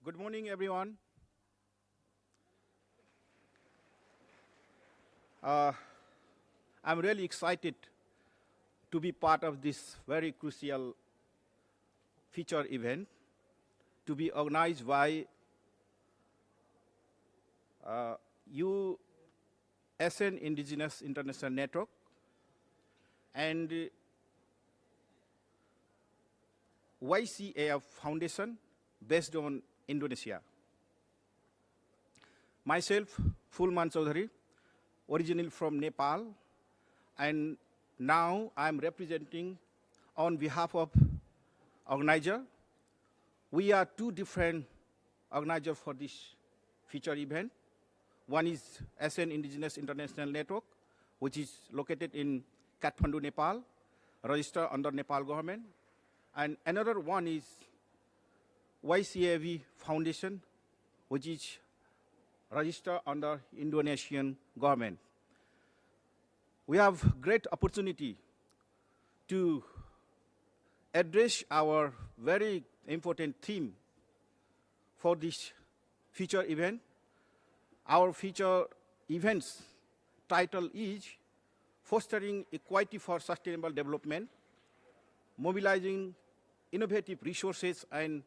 Good morning, everyone. I'm really excited to be part of this very crucial feature event to be organized by USN Indigenous International Network and YCAF Foundation based on Indonesia. Myself, Fulman Chaudhary, originally from Nepal, and now I'm representing on behalf of organizer. We are two different organizers for this feature event. One is SN Indigenous International Network, which is located in Kathmandu, Nepal, registered under Nepal government. And another one is YCAV Foundation, which is registered under Indonesian government. We have great opportunity to address our very important theme for this feature event. Our feature event's title is Fostering Equity for Sustainable Development, Mobilizing Innovative Resources and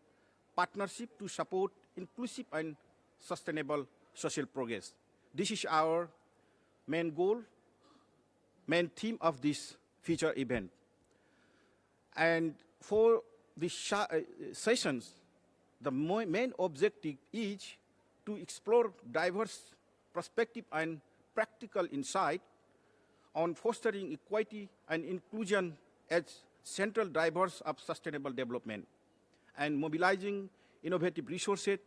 Partnership to Support Inclusive and Sustainable Social Progress. This is our main goal, main theme of this feature event. And for the sessions, the main objective is to explore diverse perspective and practical insight on fostering equity and inclusion as central drivers of sustainable development and mobilizing innovative resources,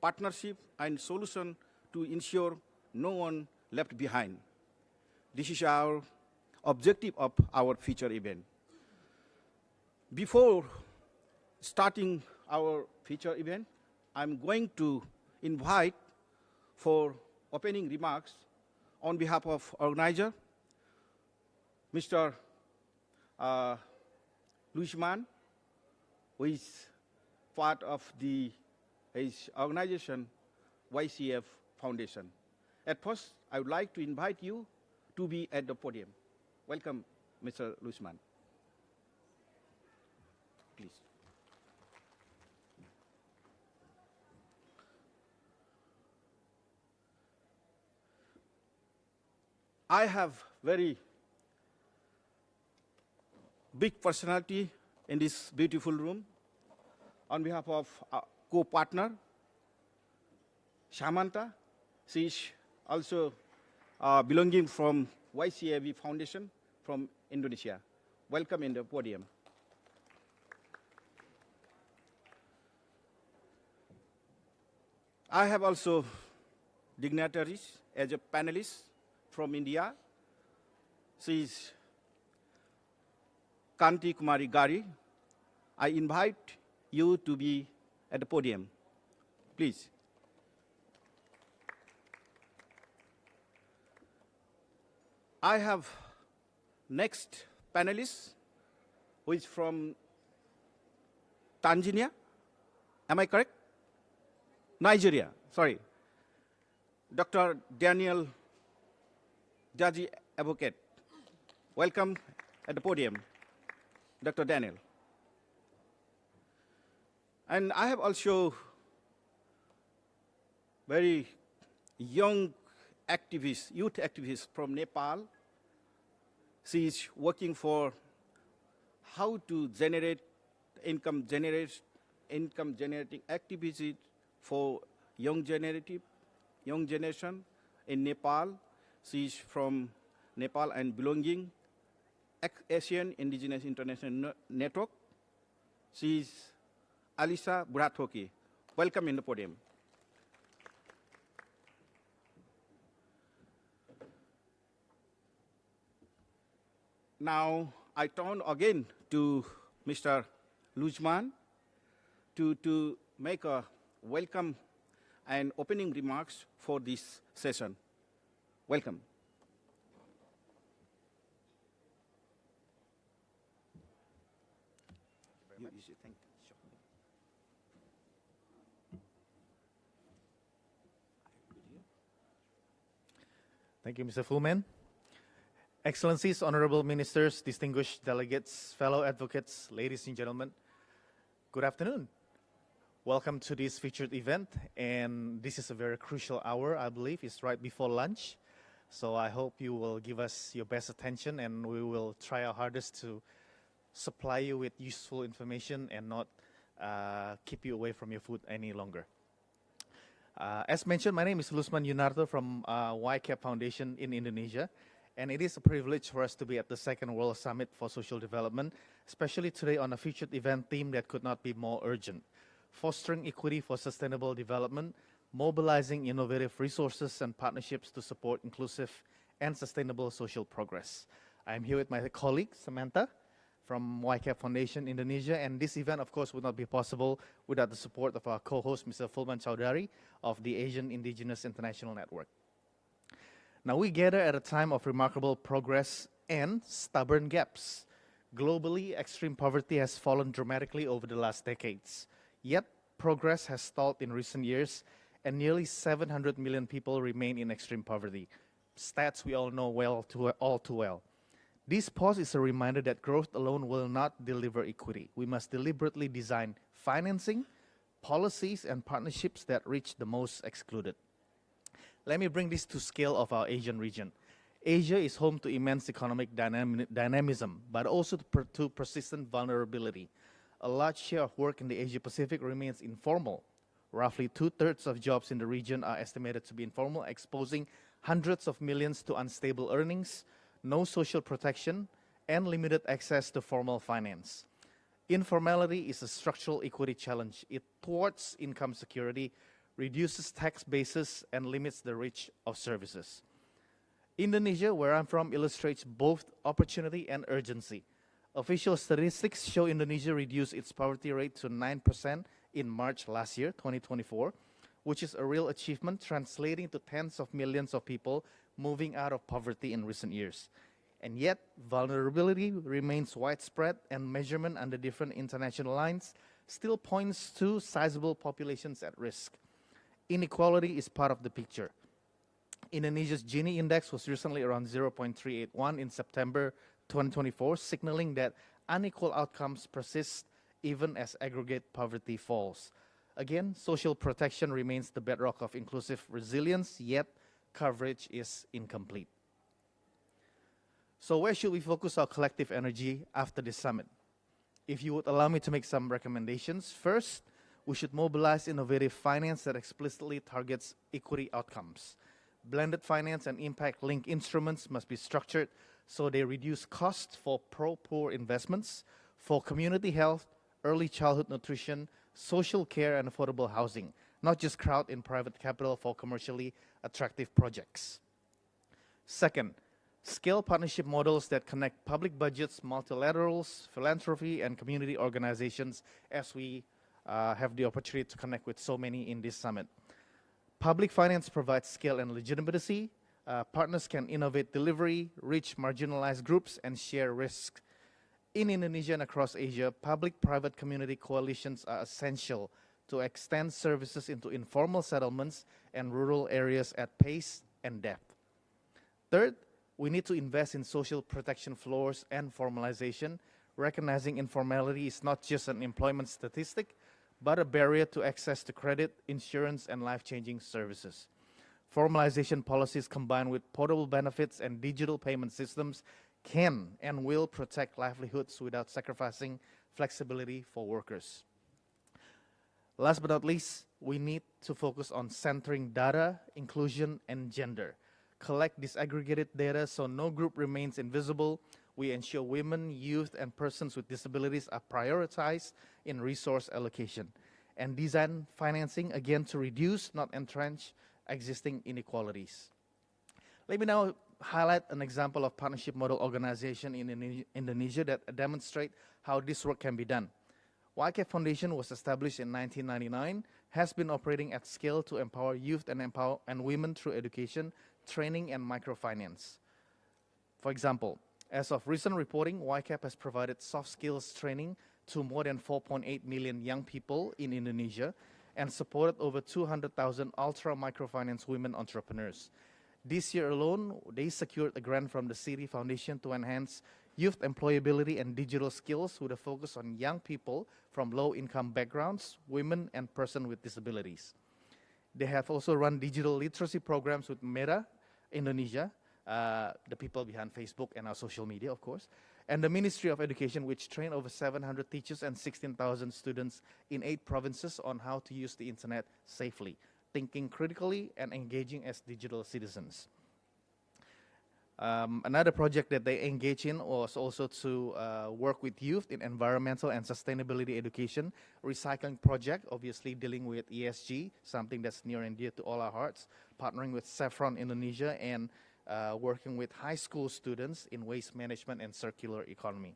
partnership, and solution to ensure no one left behind. This is our objective of our feature event. Before starting our feature event, I'm going to invite for opening remarks on behalf of organizer, Mr. Luisman, who is part of his organization, YCF Foundation. At first, I would like to invite you to be at the podium. Welcome, Mr. Luisman. Please. I have very big personality in this beautiful room. On behalf of our co-partner, Samantha, she is also belonging from YCAV Foundation from Indonesia. Welcome in the podium. I have also dignitaries as a panelist from India. She is Kanti Kumari Gari. I invite you to be at the podium, please. I have next panelist, who is from Tanzania. Am I correct? Nigeria, sorry. Dr. Daniel Jaji Advocate. Welcome at the podium, Dr. Daniel. And I have also very young activists, youth activists from Nepal. She is working for how to generate income generating activities for young generation in Nepal. She is from Nepal and belonging Asian Indigenous International Network. She is Alisa Burathoki. Welcome in the podium. Now, I turn again to Mr. Luisman to make a welcome and opening remarks for this session. Welcome. Thank you very much. Thank you. Sure. Thank you, Mr. Fullman. Excellencies, honorable ministers, distinguished delegates, fellow advocates, ladies and gentlemen, good afternoon. Welcome to this featured event, and this is a very crucial hour, I believe. It's right before lunch, so I hope you will give us your best attention, and we will try our hardest to supply you with useful information and not keep you away from your food any longer. As mentioned, my name is Lusman Yunarto from YCAP Foundation in Indonesia, and it is a privilege for us to be at the Second World Summit for Social Development, especially today on a featured event theme that could not be more urgent: fostering equity for sustainable development, mobilizing innovative resources and partnerships to support inclusive and sustainable social progress. I am here with my colleague, Samantha, from YCAP Foundation Indonesia, and this event, of course, would not be possible without the support of our co-host, Mr. Fulman Chowdhury of the Asian Indigenous International Network. Now, we gather at a time of remarkable progress and stubborn gaps. Globally, extreme poverty has fallen dramatically over the last decades. Yet, progress has stalled in recent years, and nearly 700 million people remain in extreme poverty. Stats we all know all too well. This pause is a reminder that growth alone will not deliver equity. We must deliberately design financing, policies, and partnerships that reach the most excluded. Let me bring this to scale of our Asian region. Asia is home to immense economic dynamism, but also to persistent vulnerability. A large share of work in the Asia-Pacific remains informal. Roughly 2/3 of jobs in the region are estimated to be informal, exposing hundreds of millions to unstable earnings, no social protection, and limited access to formal finance. Informality is a structural equity challenge. It thwarts income security, reduces tax bases, and limits the reach of services. Indonesia, where I'm from, illustrates both opportunity and urgency. Official statistics show Indonesia reduced its poverty rate to 9% in March last year, 2024, which is a real achievement, translating to tens of millions of people moving out of poverty in recent years. And yet, vulnerability remains widespread, and measurement under different international lines still points to sizable populations at risk. Inequality is part of the picture. Indonesia's Gini index was recently around 0.381 in September 2024, signaling that unequal outcomes persist even as aggregate poverty falls. Again, social protection remains the bedrock of inclusive resilience, yet coverage is incomplete. So where should we focus our collective energy after this summit? If you would allow me to make some recommendations. First, we should mobilize innovative finance that explicitly targets equity outcomes. Blended finance and impact-linked instruments must be structured so they reduce costs for pro-poor investments, for community health, early childhood nutrition, social care, and affordable housing, not just crowd in private capital for commercially attractive projects. Second, scale partnership models that connect public budgets, multilaterals, philanthropy, and community organizations, as we have the opportunity to connect with so many in this summit. Public finance provides scale and legitimacy. Partners can innovate delivery, reach marginalized groups, and share risk. In Indonesia and across Asia, public-private community coalitions are essential to extend services into informal settlements and rural areas at pace and depth. Third, we need to invest in social protection floors and formalization, recognizing informality is not just an employment statistic, but a barrier to access to credit, insurance, and life-changing services. Formalization policies combined with portable benefits and digital payment systems can and will protect livelihoods without sacrificing flexibility for workers. Last but not least, we need to focus on centering data, inclusion, and gender. Collect disaggregated data so no group remains invisible. We ensure women, youth, and persons with disabilities are prioritized in resource allocation. And design financing, again, to reduce, not entrench, existing inequalities. Let me now highlight an example of partnership model organization in Indonesia that demonstrate how this work can be done. YCAP Foundation was established in 1999, has been operating at scale to empower youth and women through education, training, and microfinance. For example, as of recent reporting, YCAP has provided soft skills training to more than 4.8 million young people in Indonesia and supported over 200,000 ultra microfinance women entrepreneurs. This year alone, they secured a grant from the City Foundation to enhance youth employability and digital skills with a focus on young people from low-income backgrounds, women, and persons with disabilities. They have also run digital literacy programs with Meta Indonesia, the people behind Facebook and our social media, of course, and the Ministry of Education, which trained over 700 teachers and 16,000 students in 8 provinces on how to use the internet safely, thinking critically and engaging as digital citizens. Another project that they engage in was also to work with youth in environmental and sustainability education, recycling project, obviously dealing with ESG, something that's near and dear to all our hearts, partnering with Saffron Indonesia and working with high school students in waste management and circular economy.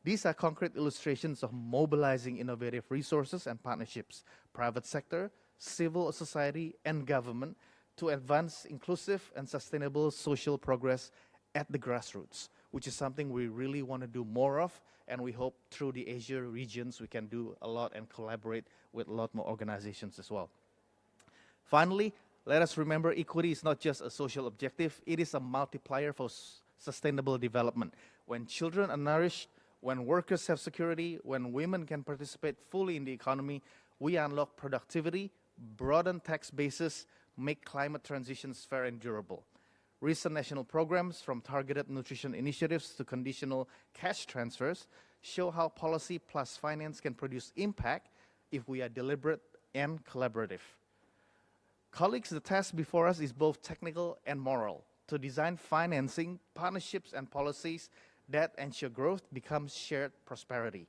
These are concrete illustrations of mobilizing innovative resources and partnerships, private sector, civil society, and government to advance inclusive and sustainable social progress at the grassroots, which is something we really want to do more of, and we hope through the Asia regions we can do a lot and collaborate with a lot more organizations as well. Finally, let us remember equity is not just a social objective, it is a multiplier for sustainable development. When children are nourished, when workers have security, when women can participate fully in the economy, we unlock productivity, broaden tax bases, make climate transitions fair and durable. Recent national programs, from targeted nutrition initiatives to conditional cash transfers, show how policy plus finance can produce impact if we are deliberate and collaborative. Colleagues, the task before us is both technical and moral, to design financing, partnerships, and policies that ensure growth becomes shared prosperity.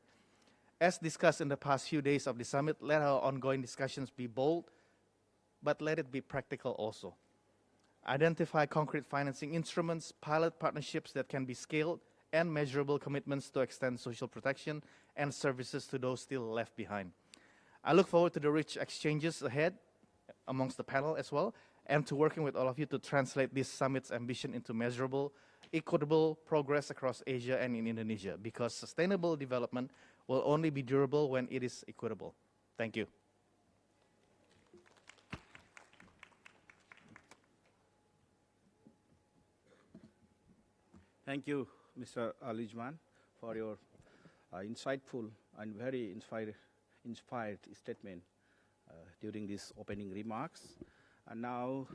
As discussed in the past few days of the summit, let our ongoing discussions be bold, but let it be practical also. Identify concrete financing instruments, pilot partnerships that can be scaled, and measurable commitments to extend social protection and services to those still left behind. I look forward to the rich exchanges ahead amongst the panel as well, and to working with all of you to translate this summit's ambition into measurable, equitable progress across Asia and in Indonesia, because sustainable development will only be durable when it is equitable. Thank you. Thank you, Mr. Lijman, for your insightful and very inspired statement during these opening remarks. And now,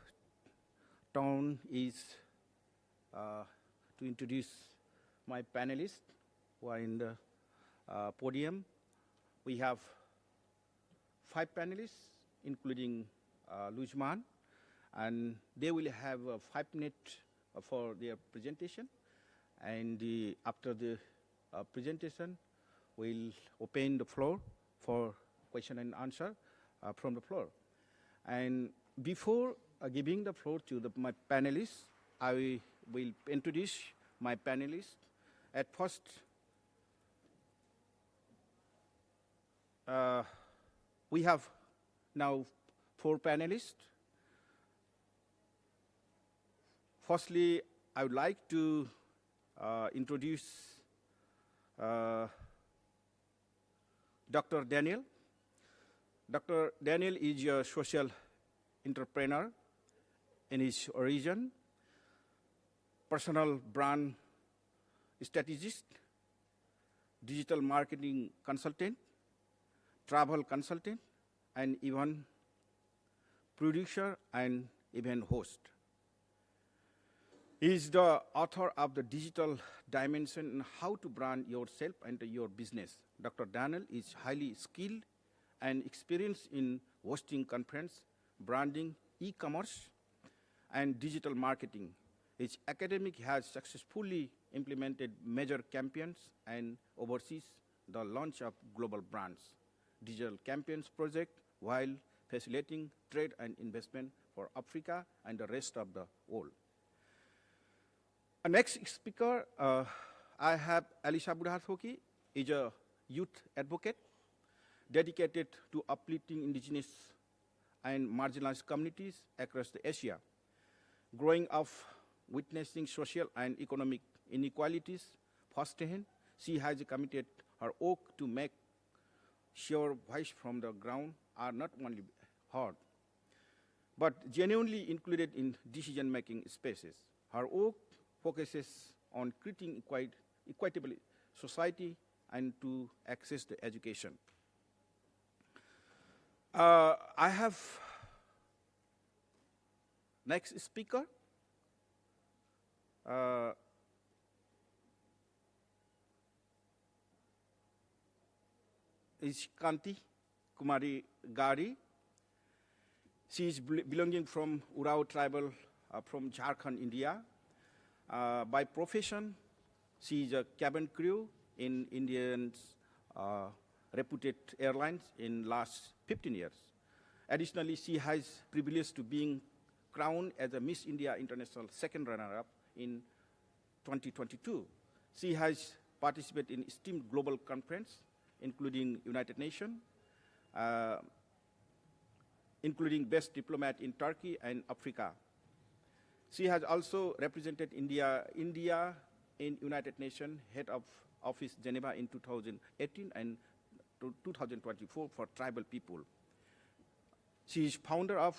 turn is to introduce my panelists who are in the podium. We have 5 panelists, including Lijman, and they will have 5 minutes for their presentation. And after the presentation, we'll open the floor for question and answer from the floor. And before giving the floor to my panelists, I will introduce my panelists. At first, we have now 4 panelists. Firstly, I would like to introduce Dr. Daniel. Dr. Daniel is a social entrepreneur in his origin, personal brand strategist, digital marketing consultant, travel consultant, and even producer and event host. He is the author of The Digital Dimension on How to Brand Yourself and Your Business. Dr. Daniel is highly skilled and experienced in hosting conference, branding, e-commerce, and digital marketing. His academic has successfully implemented major campaigns and oversees the launch of global brands, digital campaigns project, while facilitating trade and investment for Africa and the rest of the world. Our next speaker, I have Alisha Budhathoki, is a youth advocate dedicated to uplifting indigenous and marginalized communities across Asia. Growing up witnessing social and economic inequalities firsthand, she has committed her work to make sure voices from the ground are not only heard, but genuinely included in decision-making spaces. Her work focuses on creating equitable society and to access to education. I have next speaker. Is Kanti Kumari Gari. She is belonging from Urao tribal from Jharkhand, India. By profession, she is a cabin crew in Indian's reputed airlines in last 15 years. Additionally, she has privilege to being crowned as a Miss India International second runner-up in 2022. She has participated in esteemed global conference, including United Nations, including Best Diplomat in Turkey and Africa. She has also represented India in United Nations Head of Office Geneva in 2018 and 2024 for tribal people. She is founder of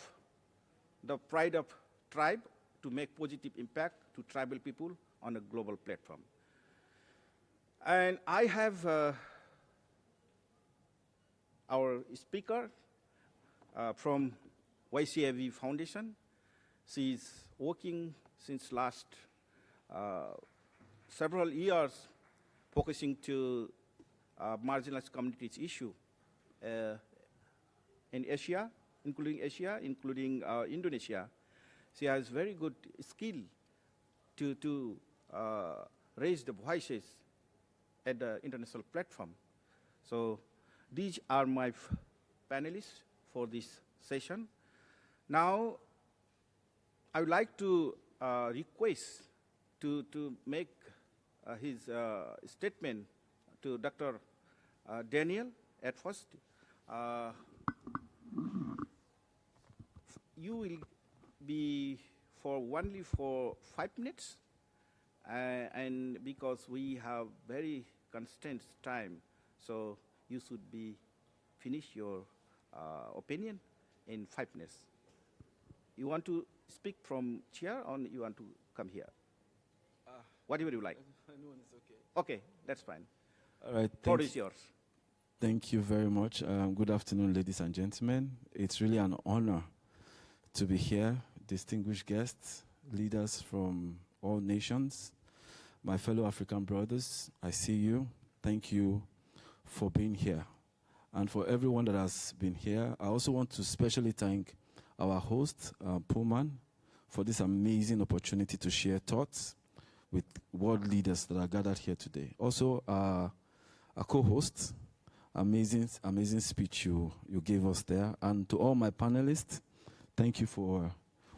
the Pride of Tribe to make positive impact to tribal people on a global platform. And I have our speaker from YCAV Foundation. She is working since last several years focusing to marginalized communities issue in Asia, including Indonesia. She has very good skill to raise the voices at the international platform. So these are my panelists for this session. Now, I would like to request to make his statement to Dr. Daniel at first. You will be only for 5 minutes, and because we have very constrained time, so you should be finish your opinion in 5 minutes. You want to speak from chair or you want to come here? Whatever you like. Anyone is okay. Okay, that's fine. All right. Floor is yours. Thank you very much. Good afternoon, ladies and gentlemen. It's really an honor to be here. Distinguished guests, leaders from all nations, my fellow African brothers, I see you. Thank you for being here. And for everyone that has been here, I also want to specially thank our host, Pullman, for this amazing opportunity to share thoughts with world leaders that are gathered here today. Also, a co-host, amazing speech you gave us there. And to all my panelists, thank you for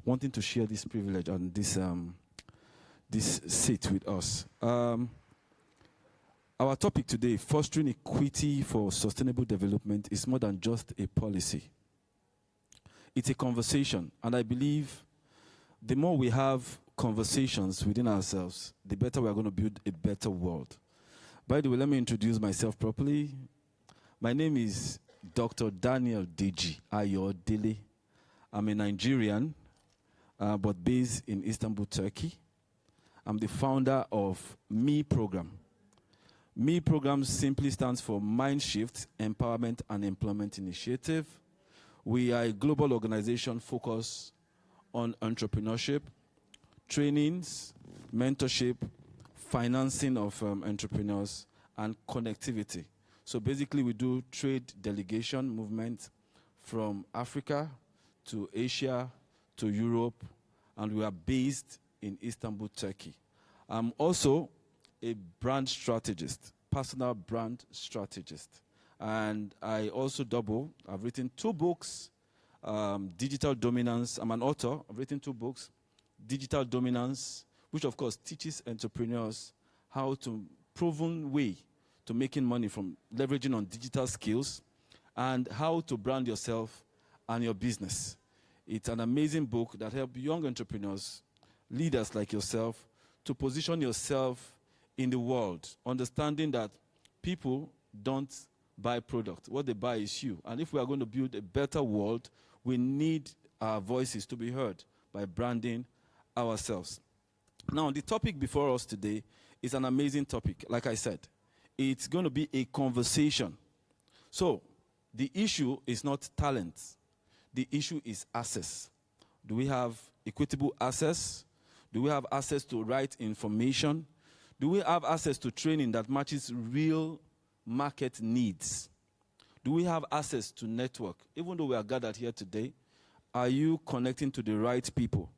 wanting to share this privilege and this seat with us. Our topic today, fostering equity for sustainable development, is more than just a policy. It's a conversation, and I believe the more we have conversations within ourselves, the better we are going to build a better world. By the way, let me introduce myself properly. My name is Dr. Daniel Deji Ayodele. I'm a Nigerian, but based in Istanbul, Turkey. I'm the founder of ME Program. ME Program simply stands for Mind Shift, Empowerment and Employment Initiative. We are a global organization focused on entrepreneurship, trainings, mentorship, financing of entrepreneurs, and connectivity. So basically, we do trade delegation movement from Africa to Asia to Europe, and we are based in Istanbul, Turkey. I'm also a brand strategist, personal brand strategist. And I also I've written 2 books, Digital Dominance. I'm an author. I've written 2 books, Digital Dominance, which of course teaches entrepreneurs how to proven way to making money from leveraging on digital skills and how to brand yourself and your business. It's an amazing book that helps young entrepreneurs, leaders like yourself, to position yourself in the world, understanding that people don't buy product. What they buy is you. And if we are going to build a better world, we need our voices to be heard by branding ourselves. Now, the topic before us today is an amazing topic. Like I said, it's going to be a conversation. So, the issue is not talent. The issue is access. Do we have equitable access? Do we have access to right information? Do we have access to training that matches real market needs? Do we have access to network? Even though we are gathered here today, are you connecting to the right people?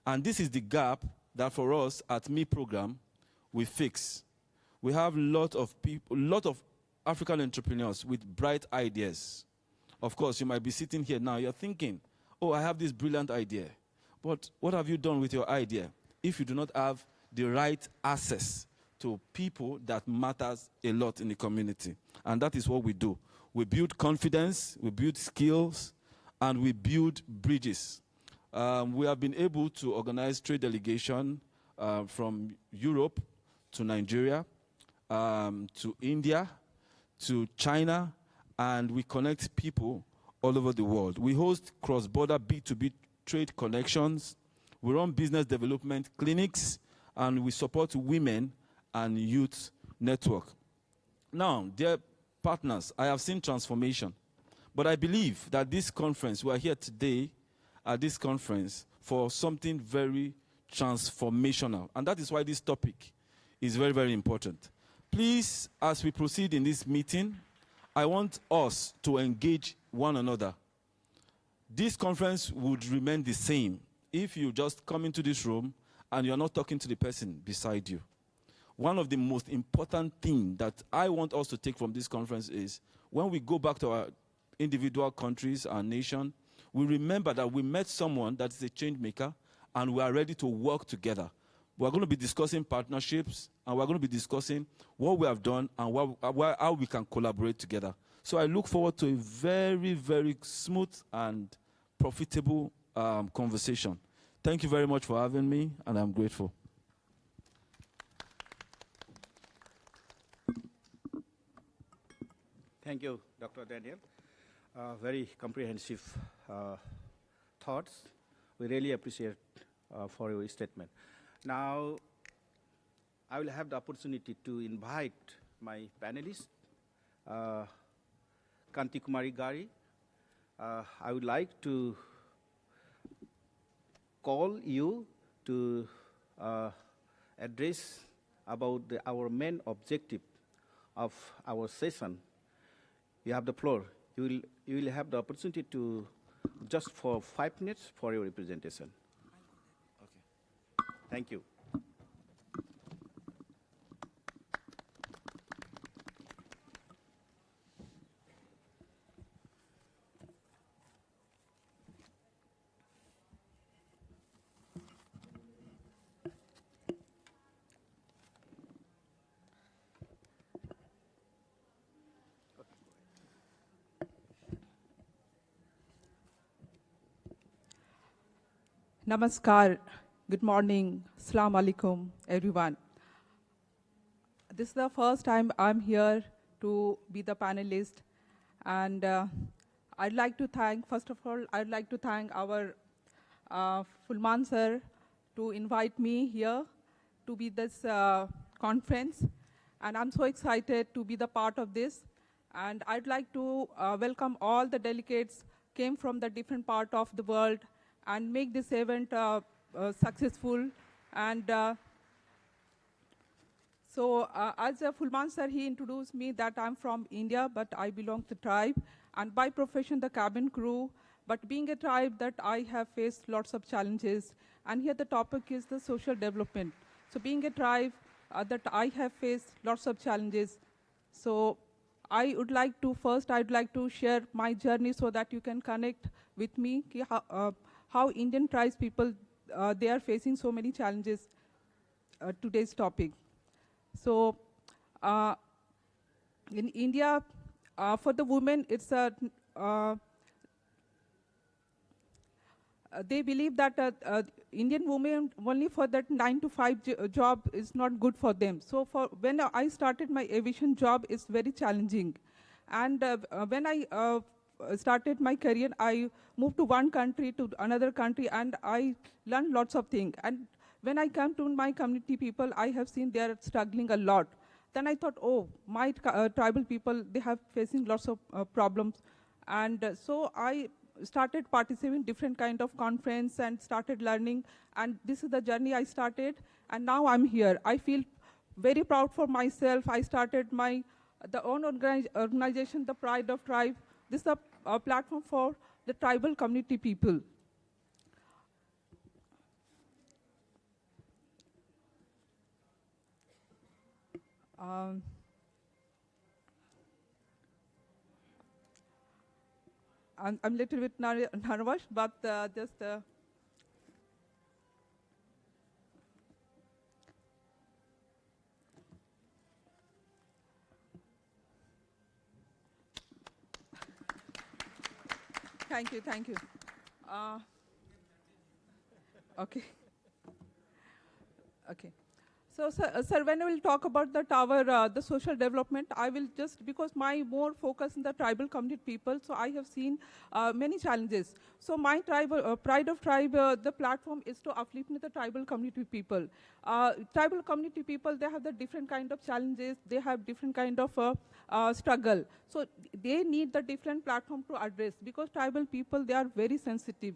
And this is the gap that for us at Me Program, we fix. We have a lot of people, a lot of African entrepreneurs with bright ideas. Of course, you might be sitting here now, you're thinking, oh, I have this brilliant idea. But what have you done with your idea if you do not have the right access to people that matters a lot in the community? And that is what we do. We build confidence, we build skills, and we build bridges. We have been able to organize trade delegation from Europe to Nigeria, to India, to China, and we connect people all over the world. We host cross-border B2B trade connections. We run business development clinics, and we support women and youth network. Now, dear partners, I have seen transformation, but I believe that this conference, we are here today at this conference for something very transformational, and that is why this topic is very, very important. Please, as we proceed in this meeting, I want us to engage one another. This conference would remain the same if you just come into this room and you're not talking to the person beside you. One of the most important things that I want us to take from this conference is when we go back to our individual countries, our nation, we remember that we met someone that is a change maker and we are ready to work together. We're going to be discussing partnerships, and we're going to be discussing what we have done and how we can collaborate together. So I look forward to a very, very smooth and profitable conversation. Thank you very much for having me, and I'm grateful. Thank you, Dr. Daniel. Very comprehensive thoughts. We really appreciate for your statement. Now, I will have the opportunity to invite my panelists, Kanti Kumari Gari. I would like to call you to address about our main objective of our session. You have the floor. You will have the opportunity to just for 5 minutes for your representation. Okay. Thank you. Namaskar, good morning, Assalamu alaikum, everyone. This is the first time I'm here to be the panelist, and I'd like to thank, first of all, I'd like to thank our Fulman sir to invite me here to be this conference, and I'm so excited to be the part of this, and I'd like to welcome all the delegates came from the different part of the world and make this event successful. And so as Fulman sir, he introduced me that I'm from India, but I belong to the tribe, and by profession the cabin crew. But being a tribe that I have faced lots of challenges, and here the topic is the social development. So being a tribe that I have faced lots of challenges. So I would like to, first I'd like to share my journey so that you can connect with me, how Indian tribes people, they are facing so many challenges, today's topic. So in India, for the women, it's a, they believe that Indian women only for that 9-to-5 job is not good for them. So for when I started my aviation job, it's very challenging. And when I started my career, I moved to one country to another country, and I learned lots of things. And when I come to my community people, I have seen they are struggling a lot. Then I thought, oh, my tribal people, they have facing lots of problems. And so I started participating in different kind of conference and started learning. And this is the journey I started. And now I'm here. I feel very proud for myself. I started the own organization, the Pride of Tribe. This is a platform for the tribal community people. I'm a little bit nervous, but just... Thank you, thank you. Okay. Okay. So, sir, when I will talk about the tower, the social development, I will just, because my more focus in the tribal community people, so I have seen many challenges. So my Pride of Tribe, the platform is to uplift the tribal community people. Tribal community people, they have the different kind of challenges, they have different kind of struggle. So they need the different platform to address, because tribal people, they are very sensitive,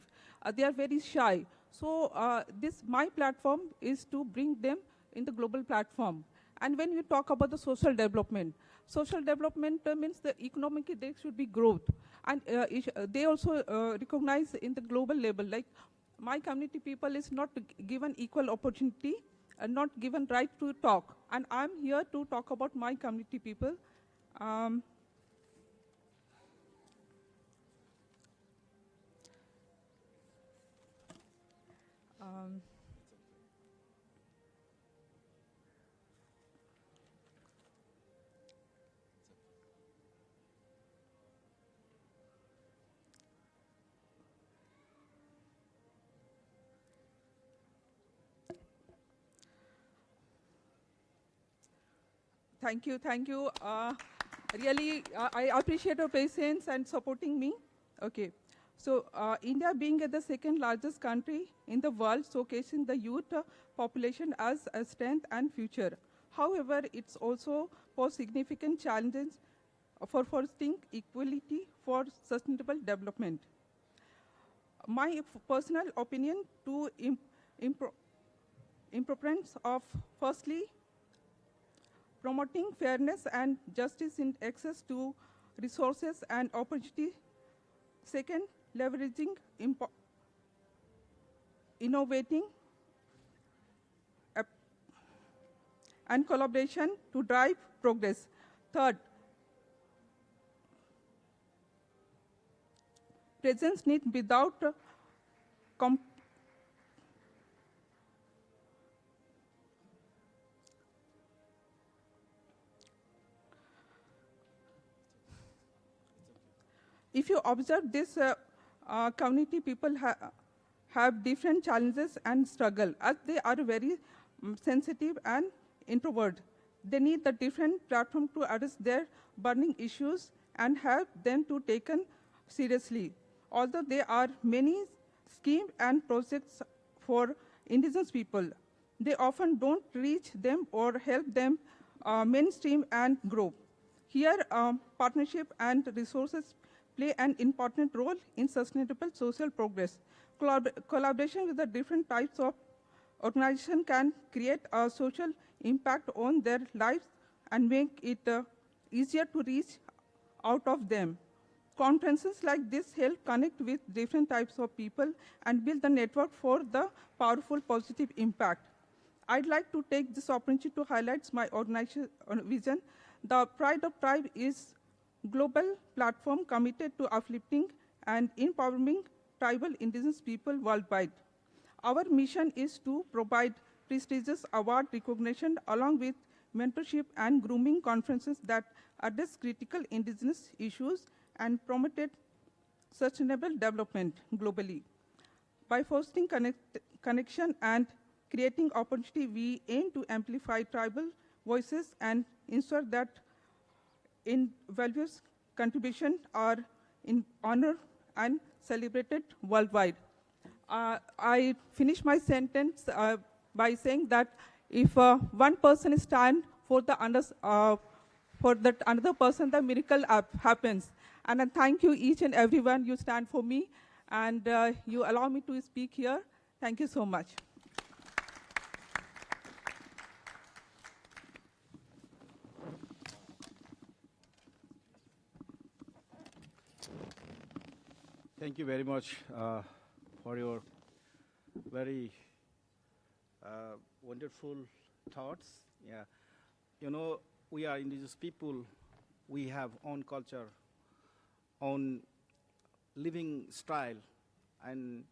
they are very shy. So my platform is to bring them in the global platform. And when you talk about the social development means the economic, there should be growth. And they also recognize in the global level, like my community people is not given equal opportunity and not given right to talk. And I'm here to talk about my community people. Thank you, thank you. Really, I appreciate your patience and supporting me. Okay. So India being the second largest country in the world, showcasing the youth population as a strength and future. However, it's also for significant challenges for fostering equality for sustainable development. My personal opinion to importance of, firstly, promoting fairness and justice in access to resources and opportunity. Second, leveraging innovating and collaboration to drive progress. Third, presence need without if you observe this, community people have different challenges and struggle, as they are very sensitive and introvert. They need the different platform to address their burning issues and have them to taken seriously. Although there are many schemes and projects for indigenous people, they often don't reach them or help them mainstream and grow. Here, partnership and resources play an important role in sustainable social progress. Collaboration with the different types of organization can create a social impact on their lives and make it easier to reach out of them. Conferences like this help connect with different types of people and build the network for the powerful positive impact. I'd like to take this opportunity to highlight my organization vision. The Pride of Tribe is global platform committed to uplifting and empowering tribal indigenous people worldwide. Our mission is to provide prestigious award recognition along with mentorship and grooming conferences that address critical indigenous issues and promoted sustainable development globally. By fostering connection and creating opportunity, we aim to amplify tribal voices and ensure that invaluable contributions are in honor and celebrated worldwide. I finish my sentence by saying that if one person stands for for that another person, the miracle happens. And I thank you each and everyone. You stand for me, and you allow me to speak here. Thank you so much. Thank you very much for your very wonderful thoughts. Yeah, you know, we are indigenous people. We have own culture, own living style, and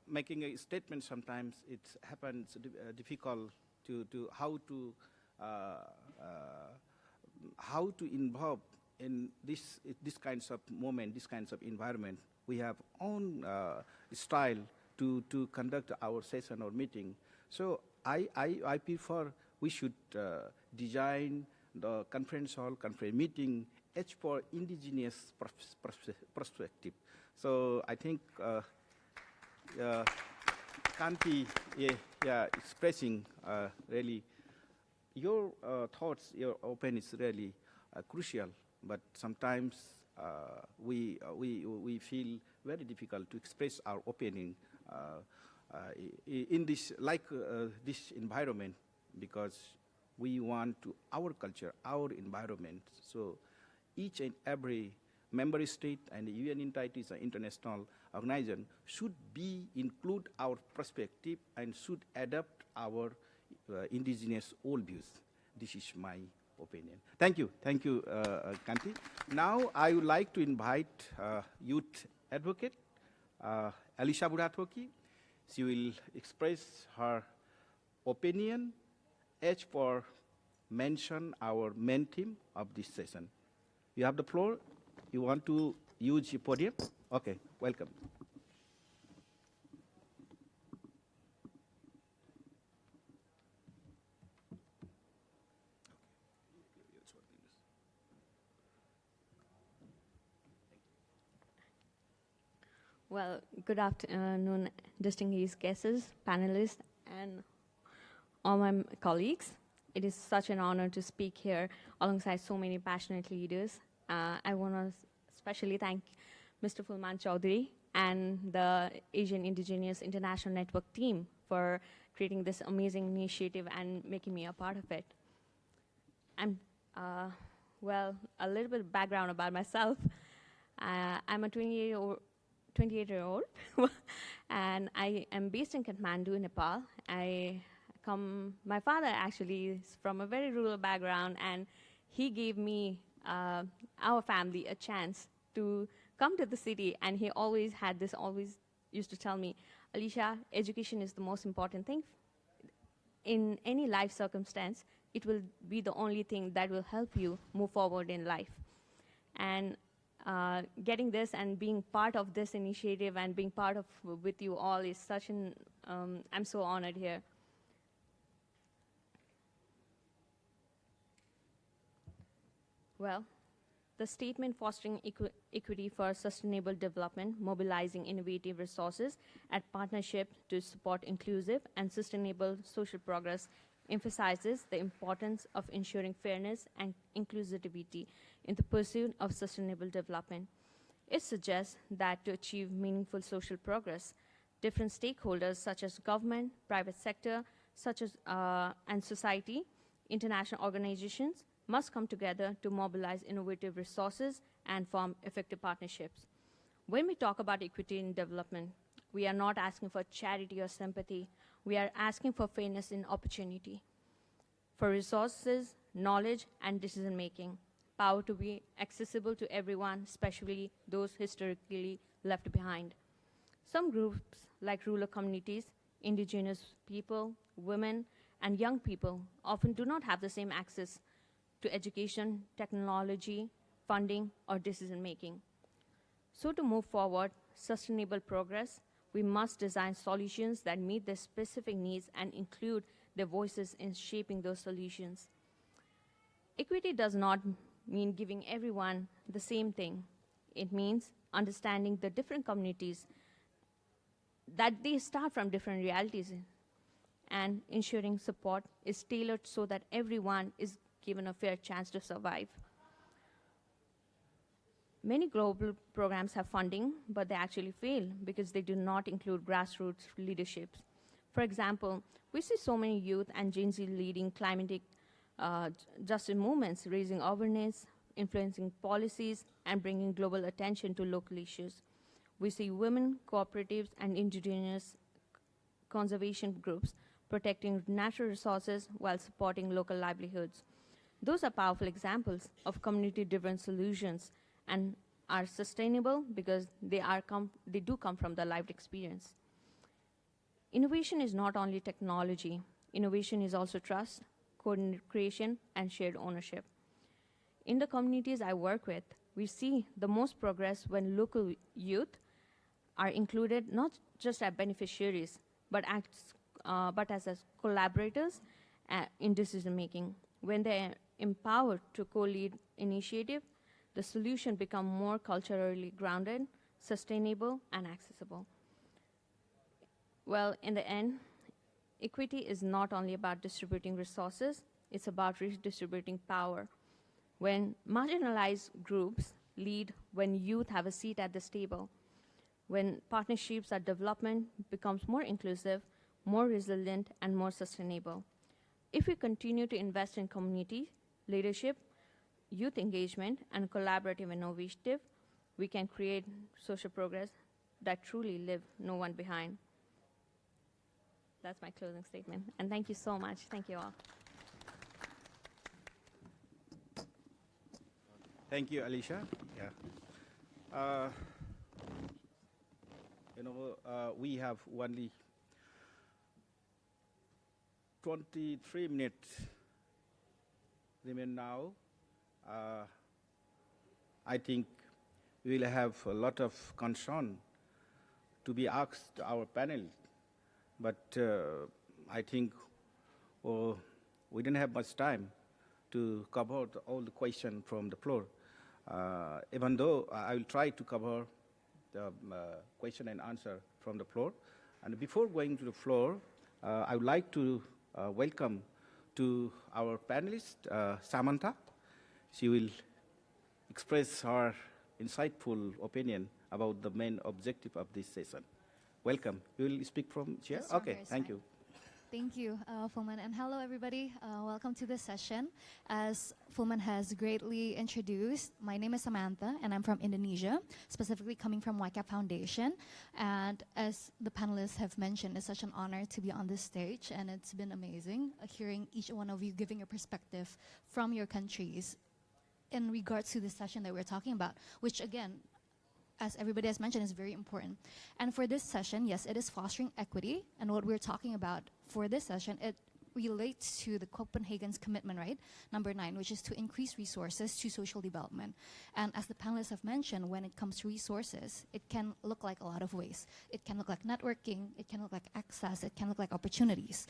making a statement sometimes it happens difficult to how to involve in this kinds of moment, this kinds of environment. We have own style to conduct our session or meeting. So I prefer we should design the conference hall, conference meeting, each for indigenous perspective. So I think Kanti, expressing really your thoughts, your opinion is really crucial. But sometimes we feel very difficult to express our opinion in this this environment, because we want to our culture, our environment. So each and every member state and the UN entities and international organization should include our perspective and should adapt our indigenous old views. This is my opinion. Thank you, Kanti. Now I would like to invite youth advocate Alicia Buratwoki. She will express her opinion as for mention our main theme of this session. You have the floor. You want to use the podium? Okay, welcome. Well, good afternoon, distinguished guests, panelists, and all my colleagues. It is such an honor to speak here alongside so many passionate leaders. I want to especially thank Mr. Fulman Chaudhary and the Asian Indigenous International Network team for creating this amazing initiative and making me a part of it. I'm, well, a little bit of background about myself. I'm a 28-year-old, and I am based in Kathmandu, Nepal. My father actually is from a very rural background, and he gave me, our family, a chance to come to the city, and he always used to tell me, Alicia, education is the most important thing. In any life circumstance, it will be the only thing that will help you move forward in life. And getting this and being part of this initiative and being part of with you all is such an, I'm so honored here. Well, the statement fostering equity for sustainable development, mobilizing innovative resources at partnership to support inclusive and sustainable social progress emphasizes the importance of ensuring fairness and inclusivity in the pursuit of sustainable development. It suggests that to achieve meaningful social progress, different stakeholders such as government, private sector, and society, international organizations must come together to mobilize innovative resources and form effective partnerships. When we talk about equity in development, we are not asking for charity or sympathy. We are asking for fairness in opportunity, for resources, knowledge, and decision-making, power to be accessible to everyone, especially those historically left behind. Some groups, like rural communities, indigenous people, women, and young people, often do not have the same access to education, technology, funding, or decision-making. So to move forward sustainable progress, we must design solutions that meet their specific needs and include their voices in shaping those solutions. Equity does not mean giving everyone the same thing. It means understanding the different communities, that they start from different realities, and ensuring support is tailored so that everyone is given a fair chance to survive. Many global programs have funding, but they actually fail because they do not include grassroots leaderships. For example, we see so many youth and Gen Z leading climatic justice movements, raising awareness, influencing policies, and bringing global attention to local issues. We see women, cooperatives, and indigenous conservation groups protecting natural resources while supporting local livelihoods. Those are powerful examples of community-driven solutions and are sustainable because they do come from the lived experience. Innovation is not only technology. Innovation is also trust, co-creation, and shared ownership. In the communities I work with, we see the most progress when local youth are included not just as beneficiaries, but as collaborators in decision making. When they are empowered to co-lead initiative, the solution become more culturally grounded, sustainable, and accessible. Well, in the end, equity is not only about distributing resources, it's about redistributing power. When marginalized groups lead, when youth have a seat at this table, when partnerships are development becomes more inclusive, more resilient, and more sustainable. If we continue to invest in community leadership, youth engagement, and collaborative innovation, we can create social progress that truly leave no one behind. That's my closing statement. And thank you so much. Thank you all. Thank you, Alicia. Yeah. We have only 23 minutes remain now. I think we will have a lot of concern to be asked our panel, but I think we didn't have much time to cover all the questions from the floor. Even though I will try to cover the question and answer from the floor. And before going to the floor, I would like to welcome to our panelist, Samantha. She will express her insightful opinion about the main objective of this session. Welcome. You will speak from chair? Yes, Okay, thank you. Thank you, Fuman, and hello everybody. Welcome to this session. As Fuman has greatly introduced, my name is Samantha and I'm from Indonesia, specifically coming from YCAP Foundation. And as the panelists have mentioned, it's such an honor to be on this stage, and it's been amazing hearing each one of you giving your perspective from your countries in regards to this session that we're talking about, which again, as everybody has mentioned, is very important. And for this session, yes, it is fostering equity. And what we're talking about for this session, it relates to the Copenhagen's commitment, right? Number 9, which is to increase resources to social development. And as the panelists have mentioned, when it comes to resources, it can look like a lot of ways. It can look like networking, it can look like access, it can look like opportunities.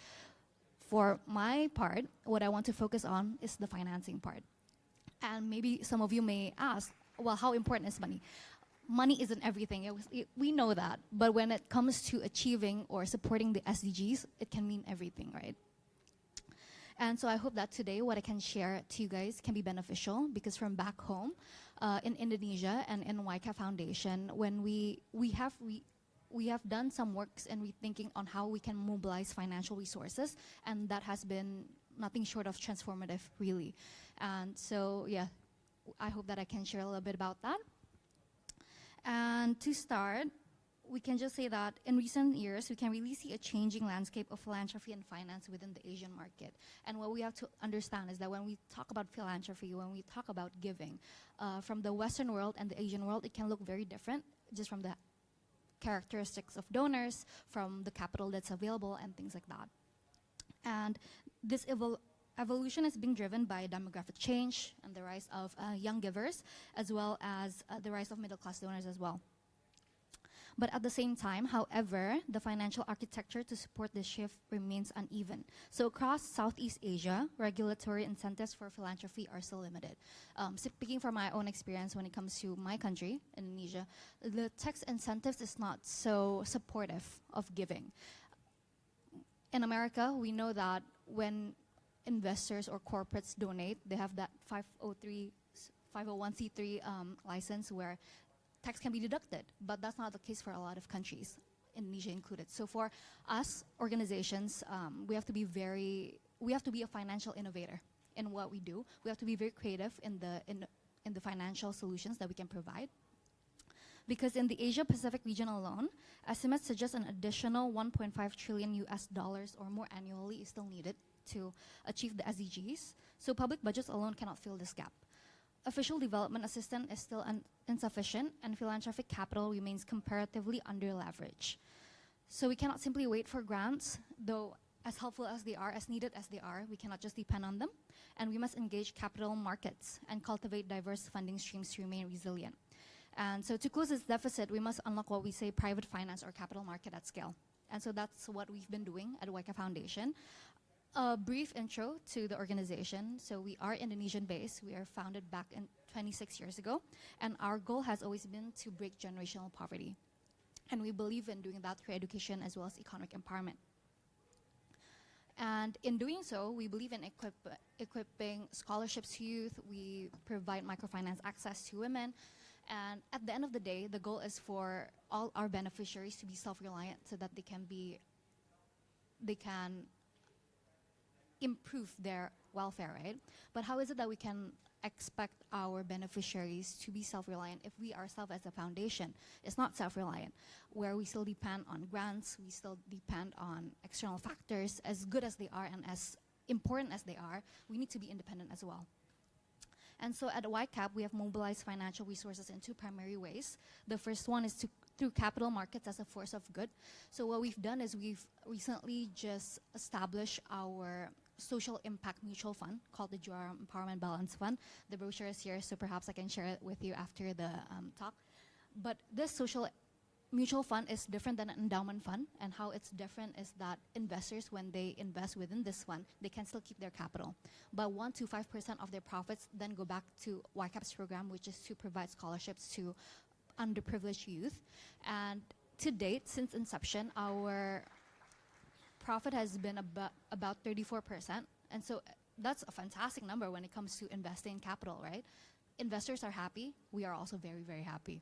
For my part, what I want to focus on is the financing part. And maybe some of you may ask, well, how important is money? Money isn't everything, we know that, but when it comes to achieving or supporting the SDGs, it can mean everything, right? And so I hope that today what I can share to you guys can be beneficial, because from back home in Indonesia and in YCAP Foundation, when we have done some works and rethinking on how we can mobilize financial resources, and that has been nothing short of transformative, really. And so, yeah, I hope that I can share a little bit about that. And to start, we can just say that in recent years, we can really see a changing landscape of philanthropy and finance within the Asian market. And what we have to understand is that when we talk about philanthropy, when we talk about giving, from the Western world and the Asian world, it can look very different, just from the characteristics of donors, from the capital that's available, and things like that. And this evolution is being driven by demographic change and the rise of young givers, as well as the rise of middle-class donors as well. But at the same time, however, the financial architecture to support this shift remains uneven. So across Southeast Asia, regulatory incentives for philanthropy are still limited. Speaking from my own experience when it comes to my country, Indonesia, the tax incentives is not so supportive of giving. In America, we know that when investors or corporates donate, they have that 501c3 license where tax can be deducted, but that's not the case for a lot of countries, Indonesia included. So for us organizations, we have to be a financial innovator in what we do. We have to be very creative in the financial solutions that we can provide. Because in the Asia Pacific region alone, estimates suggest an additional 1.5 trillion US dollars or more annually is still needed to achieve the SDGs. So public budgets alone cannot fill this gap. Official development assistance is still insufficient, and philanthropic capital remains comparatively under leverage. So we cannot simply wait for grants, though as helpful as they are, as needed as they are, we cannot just depend on them. And we must engage capital markets and cultivate diverse funding streams to remain resilient. And so to close this deficit, we must unlock what we say private finance or capital market at scale. And so that's what we've been doing at YCAP Foundation. A brief intro to the organization. So we are Indonesian-based. We are founded back in 26 years ago. And our goal has always been to break generational poverty. And we believe in doing that through education as well as economic empowerment. And in doing so, we believe in equipping scholarships to youth. We provide microfinance access to women. And at the end of the day, the goal is for all our beneficiaries to be self-reliant so that they can improve their welfare, right? But how is it that we can expect our beneficiaries to be self-reliant if we ourselves as a foundation is not self-reliant, where we still depend on grants, we still depend on external factors, as good as they are and as important as they are, we need to be independent as well. And so at YCAP, we have mobilized financial resources in two primary ways. The first one is through capital markets as a force of good. So what we've done is we've recently just established our social impact mutual fund called the Juara Empowerment Balance Fund. The brochure is here, so perhaps I can share it with you after the talk. But this social mutual fund is different than an endowment fund, and how it's different is that investors, when they invest within this fund, they can still keep their capital. But 1 to 5% of their profits then go back to YCAP's program, which is to provide scholarships to underprivileged youth. And to date, since inception, our profit has been about 34%. And so that's a fantastic number when it comes to investing in capital, right? Investors are happy. We are also very, very happy.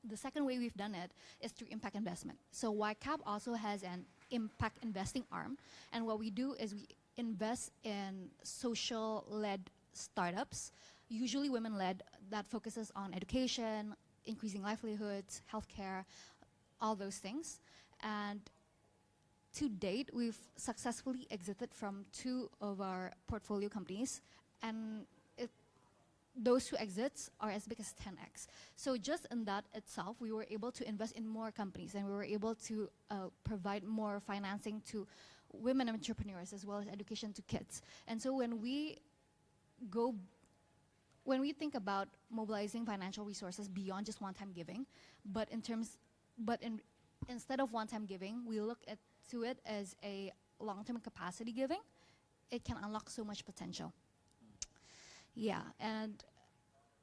The second way we've done it is through impact investment. So YCAP also has an impact investing arm. And what we do is we invest in social-led startups, usually women-led, that focuses on education, increasing livelihoods, healthcare, all those things. And to date, we've successfully exited from 2 of our portfolio companies, and those 2 exits are as big as 10x. So just in that itself, we were able to invest in more companies, and we were able to provide more financing to women entrepreneurs as well as education to kids. And so when we think about mobilizing financial resources beyond just one-time giving, instead of one-time giving, we look to it as a long-term capacity giving. It can unlock so much potential. Yeah, and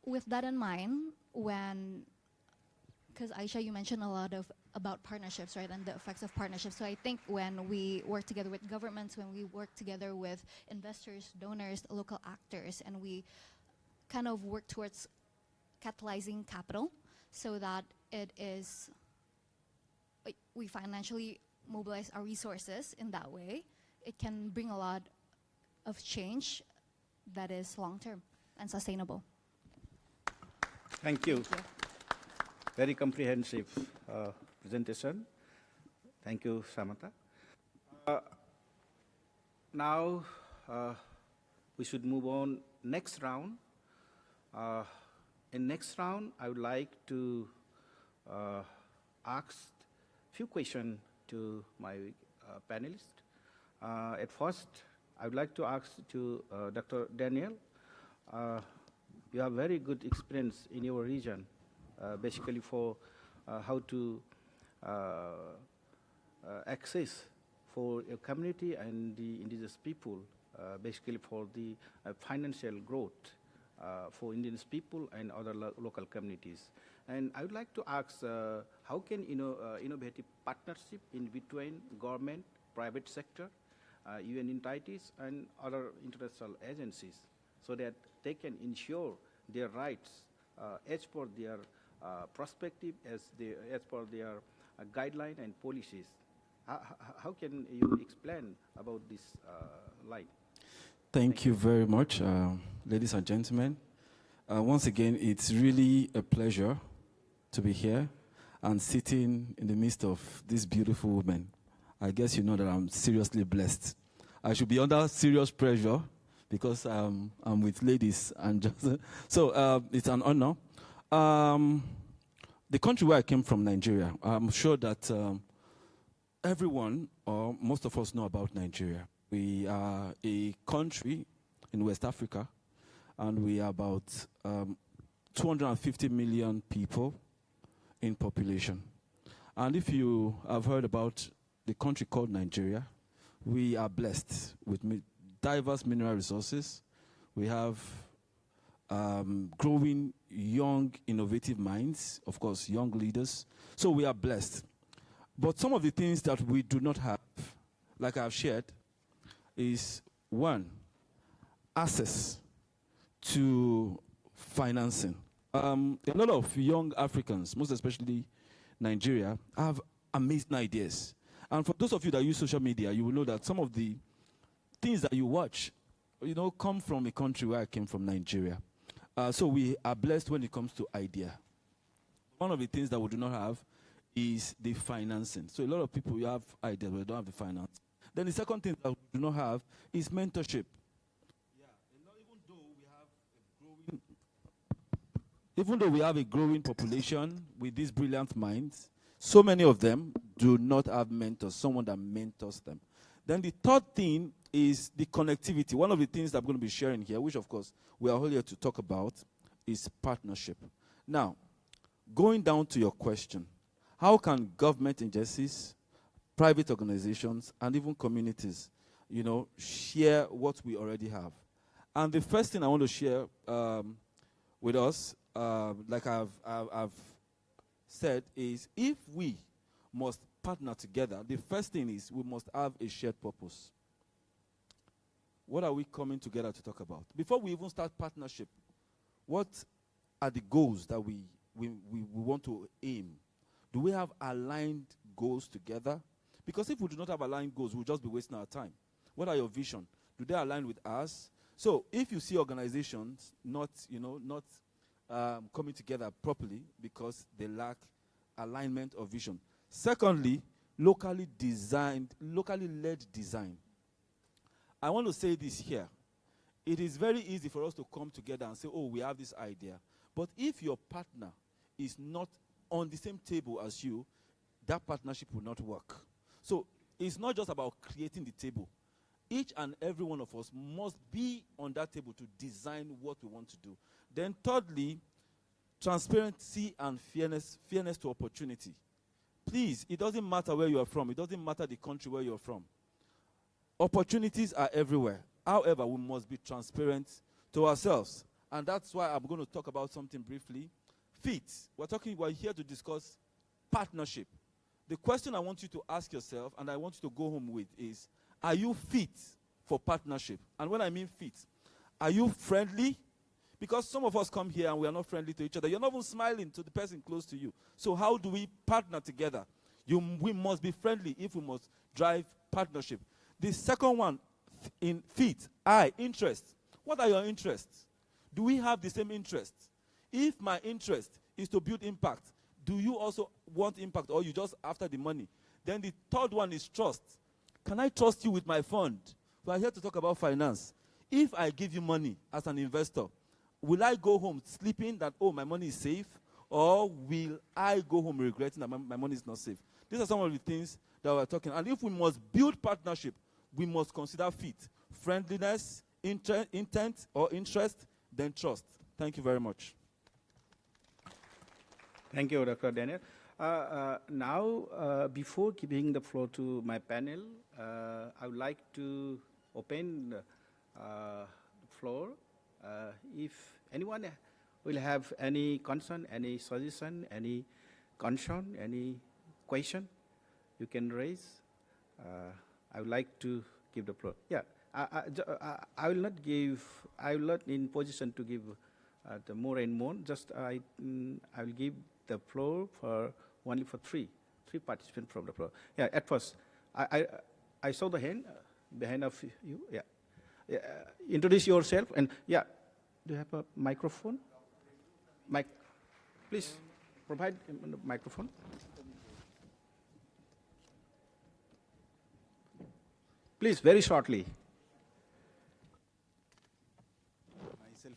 with that in mind, because Aisha, you mentioned a lot about partnerships, right, and the effects of partnerships. So I think when we work together with governments, when we work together with investors, donors, local actors, and we kind of work towards catalyzing capital so that we financially mobilize our resources in that way, it can bring a lot of change that is long-term and sustainable. Thank you. Very comprehensive presentation. Thank you, Samantha. Now, we should move on next round. In next round, I would like to ask few questions to my panelists. At first, I would like to ask to Dr. Daniel. You have very good experience in your region, basically for how to access for a community and the indigenous people, basically for the financial growth for indigenous people and other local communities. And I would like to ask, how can innovative partnership in between government, private sector, UN entities, and other international agencies, so that they can ensure their rights as per their perspective, as per their guideline and policies. How can you explain about this line? Thank you very much, ladies and gentlemen. Once again, it's really a pleasure to be here and sitting in the midst of these beautiful women. I guess you know that I'm seriously blessed. I should be under serious pressure because I'm with ladies and just so it's an honor. The country where I came from, Nigeria, I'm sure that everyone or most of us know about Nigeria. We are a country in West Africa, and we are about 250 million people in population. And if you have heard about the country called Nigeria, we are blessed with diverse mineral resources. We have growing, young, innovative minds, of course, young leaders. So we are blessed. But some of the things that we do not have, like I've shared, is one, access to financing. A lot of young Africans, most especially Nigeria, have amazing ideas. And for those of you that use social media, you will know that some of the things that you watch, come from a country where I came from, Nigeria. So we are blessed when it comes to idea. One of the things that we do not have is the financing. So a lot of people, you have ideas, but they don't have the finance. Then the second thing that we do not have is mentorship. Even though we have a growing population with these brilliant minds, so many of them do not have mentors, someone that mentors them. Then the third thing is the connectivity. One of the things that I'm going to be sharing here, which of course we are all here to talk about, is partnership. Now, going down to your question, how can government agencies, private organizations, and even communities, share what we already have? And the first thing I want to share with us, like I've said, is if we must partner together, the first thing is we must have a shared purpose. What are we coming together to talk about? Before we even start partnership, what are the goals that we want to aim? Do we have aligned goals together? Because if we do not have aligned goals, we'll just be wasting our time. What are your vision? Do they align with us? So if you see organizations not coming together properly because they lack alignment of vision. Secondly, locally led design. I want to say this here. It is very easy for us to come together and say, oh, we have this idea. But if your partner is not on the same table as you, that partnership will not work. So it's not just about creating the table. Each and every one of us must be on that table to design what we want to do. Then thirdly, transparency and fairness to opportunity. Please, it doesn't matter where you are from. It doesn't matter the country where you are from. Opportunities are everywhere. However, we must be transparent to ourselves. And that's why I'm going to talk about something briefly. Fit. We're here to discuss partnership. The question I want you to ask yourself, and I want you to go home with, is, are you fit for partnership? And when I mean fit, are you friendly? Because some of us come here and we are not friendly to each other. You're not even smiling to the person close to you. So how do we partner together? We must be friendly if we must drive partnership. The second one, in fit, interest. What are your interests? Do we have the same interests? If my interest is to build impact, do you also want impact, or you just after the money? Then the third one is trust. Can I trust you with my fund? We are here to talk about finance. If I give you money as an investor, will I go home sleeping that, oh, my money is safe? Or will I go home regretting that my money is not safe? These are some of the things that we're talking. And if we must build partnership, we must consider fit. Friendliness, intent or interest, then trust. Thank you very much. Thank you, Dr. Daniel. Now, before giving the floor to my panel, I would like to open the floor. If anyone will have any concern, any suggestion, any concern, any question, you can raise. I would like to give the floor. Yeah, I will not give. I will not in position to give the more and more. Just I will give the floor for only for three participants from the floor. Yeah, at first I saw the hand behind of you. Yeah, yeah. Introduce yourself and yeah. Do you have a microphone? Mic, please provide the microphone. Please, very shortly. Myself,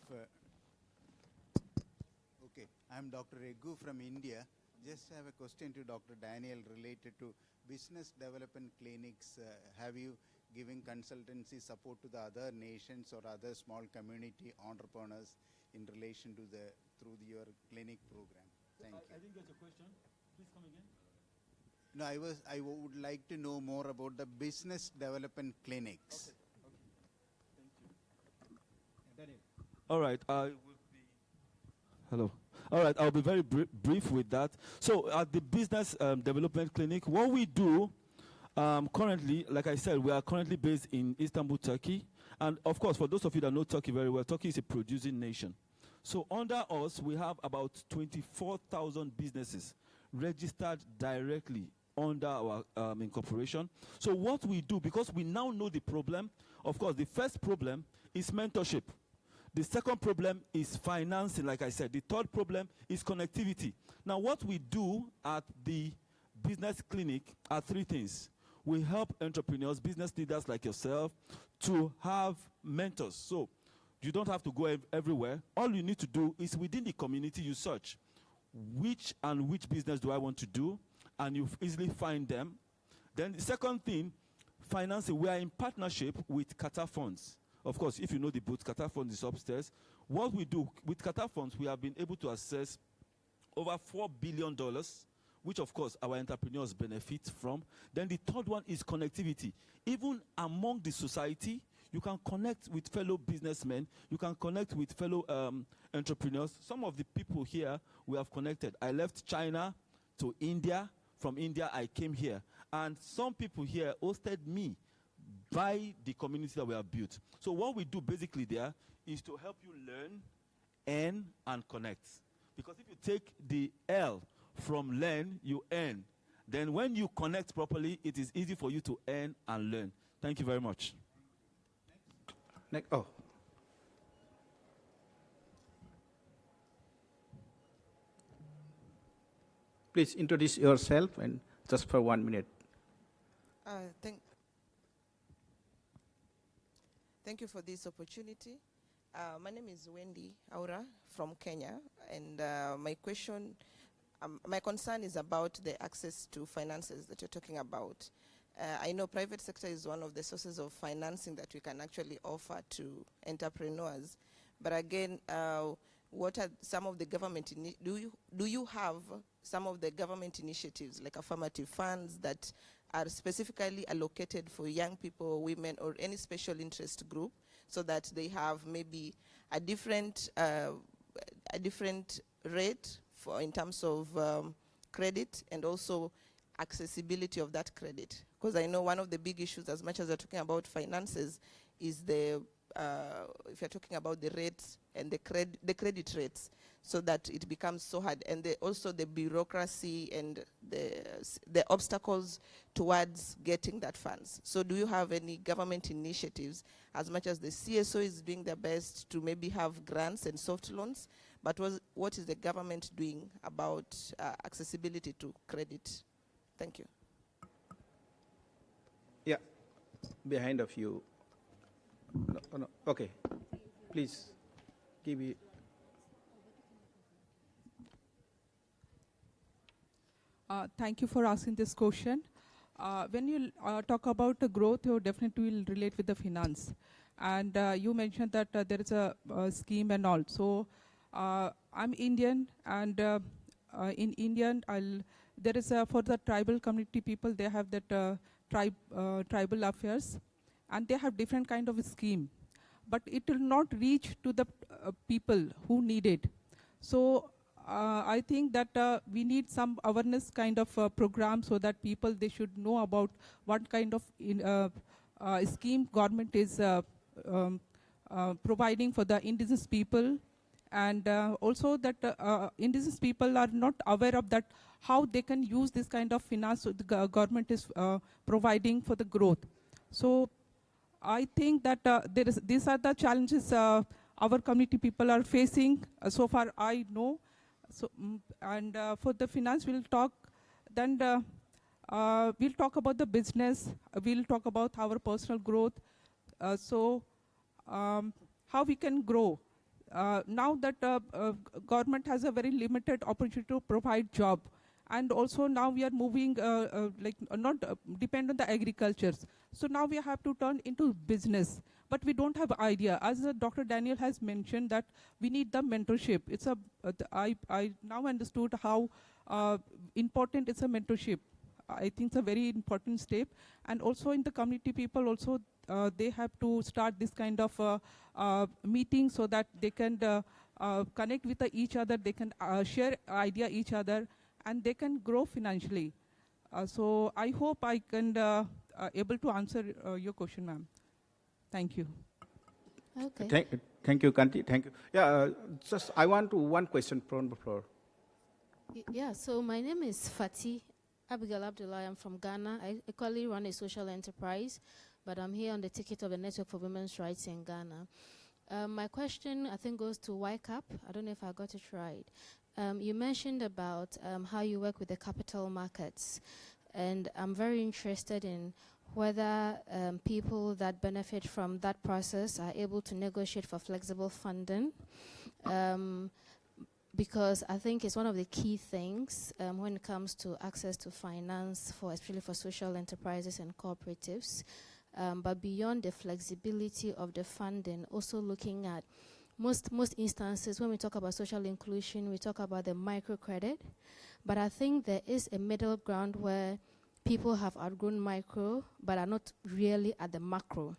okay, I'm Dr. Regu from India. Just have a question to Dr. Daniel related to business development clinics. Have you given consultancy support to the other nations or other small community entrepreneurs in relation to through your clinic program? Thank you. I didn't get your question. Please come again. No, I would like to know more about the business development clinics. Okay. Thank you. Daniel. All right. Hello. All right. I'll be very brief with that. So at the business development clinic, what we do currently, like I said, we are currently based in Istanbul, Turkey. And of course, for those of you that know Turkey very well, Turkey is a producing nation. So under us, we have about 24,000 businesses registered directly under our incorporation. So what we do, because we now know the problem, of course, the first problem is mentorship. The second problem is financing, like I said. The third problem is connectivity. Now, what we do at the business clinic are three things. We help entrepreneurs, business leaders like yourself, to have mentors. So you don't have to go everywhere. All you need to do is within the community, you search which business do I want to do, and you easily find them. Then the second thing, financing. We are in partnership with Qatar Funds. Of course, if you know the booth, Qatar Funds is upstairs. What we do with Qatar Funds, we have been able to access over $4 billion, which of course our entrepreneurs benefit from. Then the third one is connectivity. Even among the society, you can connect with fellow businessmen. You can connect with fellow entrepreneurs. Some of the people here we have connected. I left China to India. From India, I came here. And some people here hosted me by the community that we have built. So what we do basically there is to help you learn, earn, and connect. Because if you take the L from learn, you earn. Then when you connect properly, it is easy for you to earn and learn. Thank you very much. Next. Oh. Please introduce yourself and just for 1 minute. Thank you for this opportunity. My name is Wendy Aura from Kenya, and my concern is about the access to finances that you're talking about. I know private sector is one of the sources of financing that we can actually offer to entrepreneurs, but again, what are some of the government, do you have some of the government initiatives like affirmative funds that are specifically allocated for young people, women, or any special interest group, so that they have maybe a different rate for in terms of credit and also accessibility of that credit? Because I know one of the big issues, as much as we're talking about finances, is the if you're talking about the rates and the credit rates, so that it becomes so hard, and also the bureaucracy and the obstacles towards getting that funds. So do you have any government initiatives, as much as the CSO is doing their best to maybe have grants and soft loans, but what is the government doing about accessibility to credit? Thank you. Yeah, behind of you. No. Okay, please give me. Thank you for asking this question. When you talk about the growth, you definitely will relate with the finance. And you mentioned that there is a scheme and all. So I'm Indian, and in Indian, there is for the tribal community people, they have that tribal affairs, and they have different kind of scheme, but it will not reach to the people who need it. So I think that we need some awareness kind of program so that people, they should know about what kind of scheme government is providing for the indigenous people, and also that indigenous people are not aware of that, how they can use this kind of finance the government is providing for the growth. So I think that these are the challenges our community people are facing. So far I know. So and for the finance we'll talk. Then we'll talk about the business. We'll talk about our personal growth. How we can grow. Now that government has a very limited opportunity to provide job, and also now we are moving not depend on the agricultures. So now we have to turn into business, but we don't have idea. As Dr. Daniel has mentioned that we need the mentorship. It's a I now understood how important it's a mentorship. I think it's a very important step, and also in the community people also they have to start this kind of meeting so that they can connect with each other, they can share idea each other, and they can grow financially. So I hope I can able to answer your question, ma'am. Thank you. Okay. Thank you, Kanti. Thank you. Yeah, just I want to one question from the floor. Yeah, so my name is Fatih Abigail Abdullah. I'm from Ghana. I equally run a social enterprise, but I'm here on the ticket of the Network for Women's Rights in Ghana. My question, I think, goes to YCAP. I don't know if I got it right. You mentioned about how you work with the capital markets, and I'm very interested in whether people that benefit from that process are able to negotiate for flexible funding, because I think it's one of the key things when it comes to access to finance, especially for social enterprises and cooperatives. But beyond the flexibility of the funding, also looking at most instances when we talk about social inclusion, we talk about the microcredit. But I think there is a middle ground where people have outgrown micro, but are not really at the macro,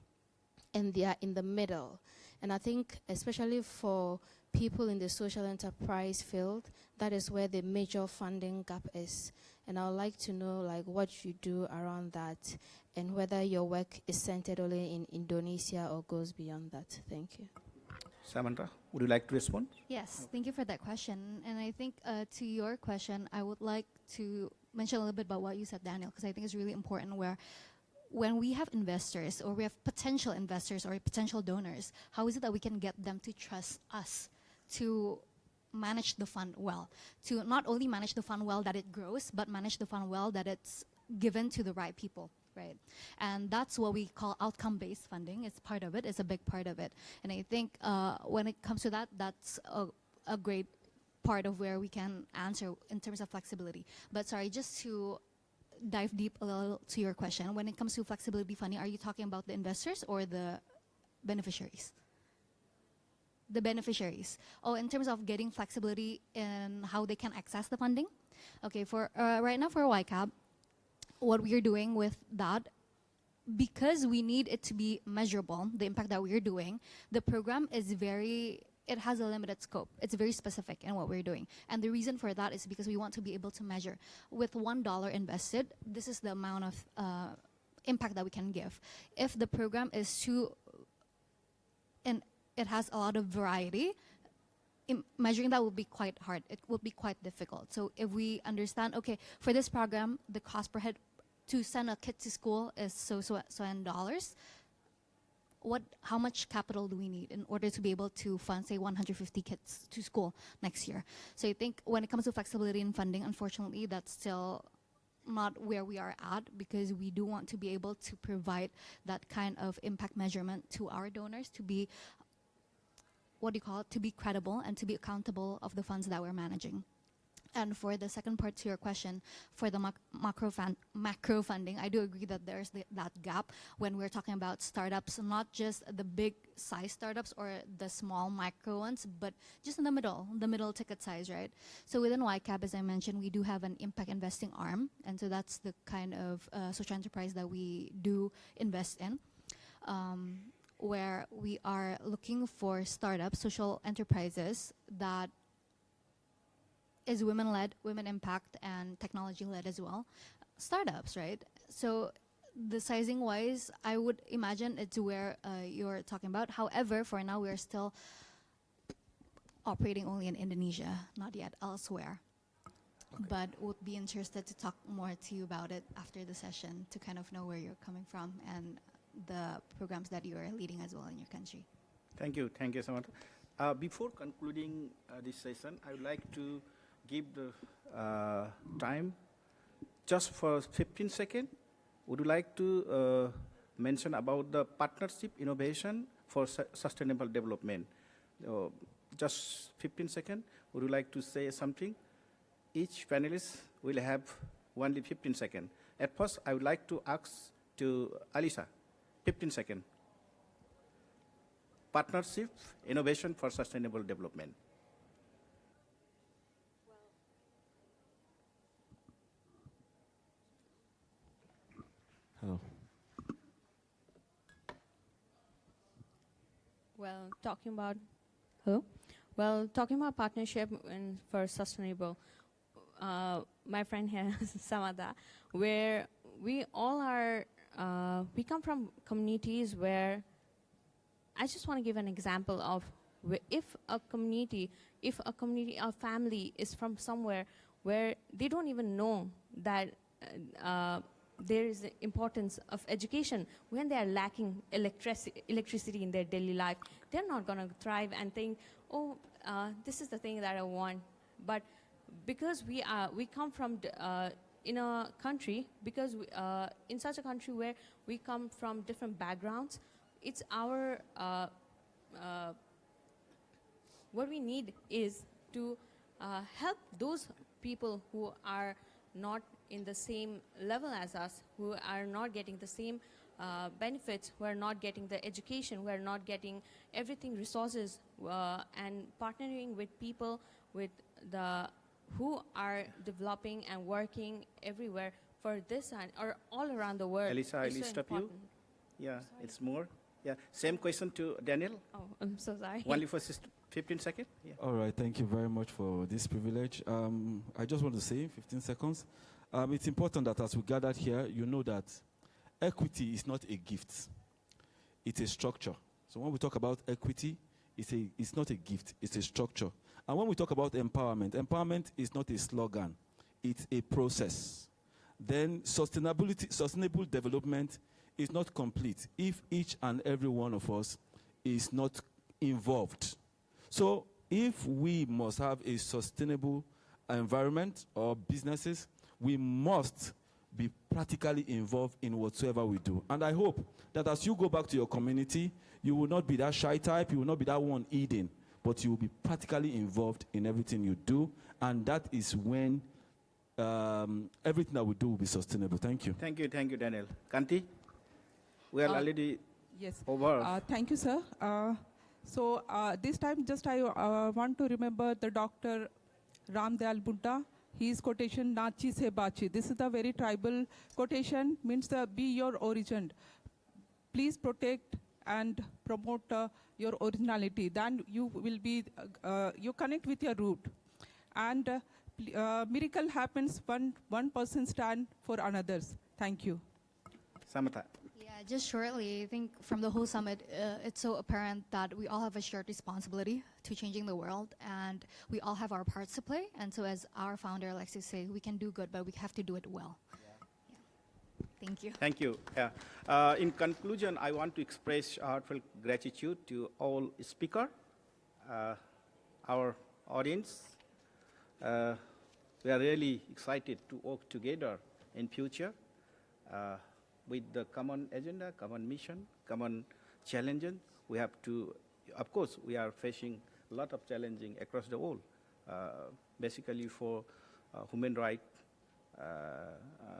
and they are in the middle. And I think especially for people in the social enterprise field, that is where the major funding gap is. And I would like to know what you do around that, and whether your work is centered only in Indonesia or goes beyond that. Thank you. Samantha, would you like to respond? Yes, thank you for that question. And I think to your question, I would like to mention a little bit about what you said, Daniel, because I think it's really important where when we have investors or we have potential investors or potential donors, how is it that we can get them to trust us to manage the fund well, to not only manage the fund well that it grows, but manage the fund well that it's given to the right people, right? And that's what we call outcome-based funding. It's part of it. It's a big part of it. And I think when it comes to that, that's a great part of where we can answer in terms of flexibility. But sorry, just to dive deep a little to your question, when it comes to flexibility funding, are you talking about the investors or the beneficiaries? The beneficiaries. Oh, in terms of getting flexibility in how they can access the funding? Okay, for right now for YCAP, what we're doing with that, because we need it to be measurable, the impact that we're doing, the program is it has a limited scope. It's very specific in what we're doing. And the reason for that is because we want to be able to measure. With $1 invested, this is the amount of impact that we can give. If the program is and it has a lot of variety, measuring that will be quite hard. It will be quite difficult. So if we understand, okay, for this program, the cost per head to send a kid to school is so in dollars, how much capital do we need in order to be able to fund, say, 150 kids to school next year? So I think when it comes to flexibility in funding, unfortunately, that's still not where we are at, because we do want to be able to provide that kind of impact measurement to our donors to be, to be credible and to be accountable of the funds that we're managing. And for the second part to your question, for the macro funding, I do agree that there's that gap when we're talking about startups, not just the big size startups or the small micro ones, but just in the middle ticket size, right? So within YCAP, as I mentioned, we do have an impact investing arm. And so that's the kind of social enterprise that we do invest in, where we are looking for startups, social enterprises that is women-led, women impact, and technology-led as well. Startups, right? So the sizing-wise, I would imagine it's where you're talking about. However, for now, we're still operating only in Indonesia, not yet elsewhere. Okay. But would be interested to talk more to you about it after the session to kind of know where you're coming from and the programs that you are leading as well in your country. Thank you, Samantha. Before concluding this session, I would like to give the time just for 15 seconds. Would you like to mention about the partnership innovation for sustainable development? Just 15 seconds. Would you like to say something? Each panelist will have only 15 seconds. At first, I would like to ask to Alisa, 15 seconds. Partnership innovation for sustainable development. Hello. Well, talking about partnership for sustainable, my friend here, Samada, where we all are, we come from communities where, I just want to give an example of if a community, a family is from somewhere where they don't even know that there is the importance of education. When they are lacking electricity in their daily life, they're not going to thrive and think, oh, this is the thing that I want. But because we come from in a country, because in such a country where we come from different backgrounds, it's our what we need is to help those people who are not in the same level as us, who are not getting the same benefits, who are not getting the education, who are not getting everything, resources, and partnering with people who are developing and working everywhere for this and or all around the world. Elisa, I'll stop you. Yeah, it's more. Yeah, same question to Daniel. Oh, I'm so sorry. Only for 15 seconds. Yeah. All right, thank you very much for this privilege. I just want to say, 15 seconds, it's important that as we gathered here, you know that equity is not a gift. It's a structure. So when we talk about equity, it's not a gift, it's a structure. And when we talk about empowerment is not a slogan, it's a process. Then sustainable development is not complete if each and every one of us is not involved. So if we must have a sustainable environment or businesses, we must be practically involved in whatsoever we do. And I hope that as you go back to your community, you will not be that shy type, you will not be that one eating, but you will be practically involved in everything you do. And that is when everything that we do will be sustainable. Thank you. Thank you, Daniel. Kanti, we are already over. Thank you, sir. So this time, just I want to remember the Dr. Ram Dayal Buddha. His quotation, Nachi se bachi. This is the very tribal quotation, means be your origin. Please protect and promote your originality. Then you will be, you connect with your root. And miracle happens when one person stands for others. Thank you. Samantha. Yeah, just shortly, I think from the whole summit, it's so apparent that we all have a shared responsibility to changing the world, and we all have our parts to play. And so as our founder likes to say, we can do good, but we have to do it well. Yeah. Thank you. Thank you. Yeah. In conclusion, I want to express heartfelt gratitude to all speakers, our audience. We are really excited to work together in future with the common agenda, common mission, common challenges. We have to, of course, we are facing a lot of challenging across the world. basically for human rights,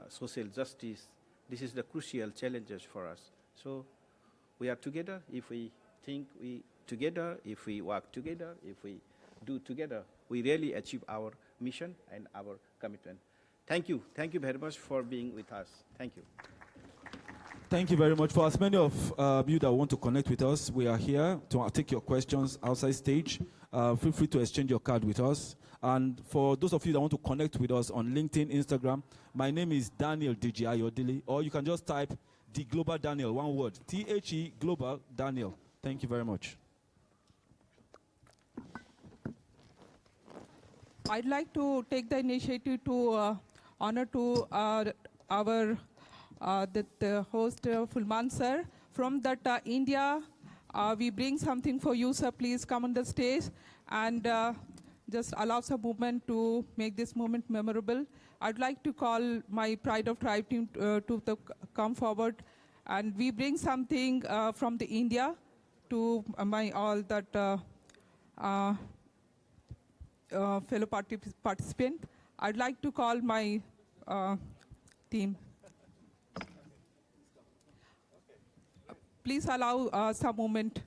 social justice. This is the crucial challenges for us. So we are together. If we think we together, if we work together, if we do together, we really achieve our mission and our commitment. Thank you. Thank you very much for being with us. Thank you. Thank you very much. For as many of you that want to connect with us, we are here to take your questions outside stage. Feel free to exchange your card with us. And for those of you that want to connect with us on LinkedIn, Instagram, my name is Daniel DG Ayodele, or you can just type The Global Daniel, one word, THE Global Daniel. Thank you very much. I'd like to take the initiative to honor to the host, Fulman sir. From that India, we bring something for you, sir. Please come on the stage and just allow some movement to make this moment memorable. I'd like to call my Pride of Tribe team to come forward. And we bring something from the India to my all that fellow participant. I'd like to call my team. Please allow some moment.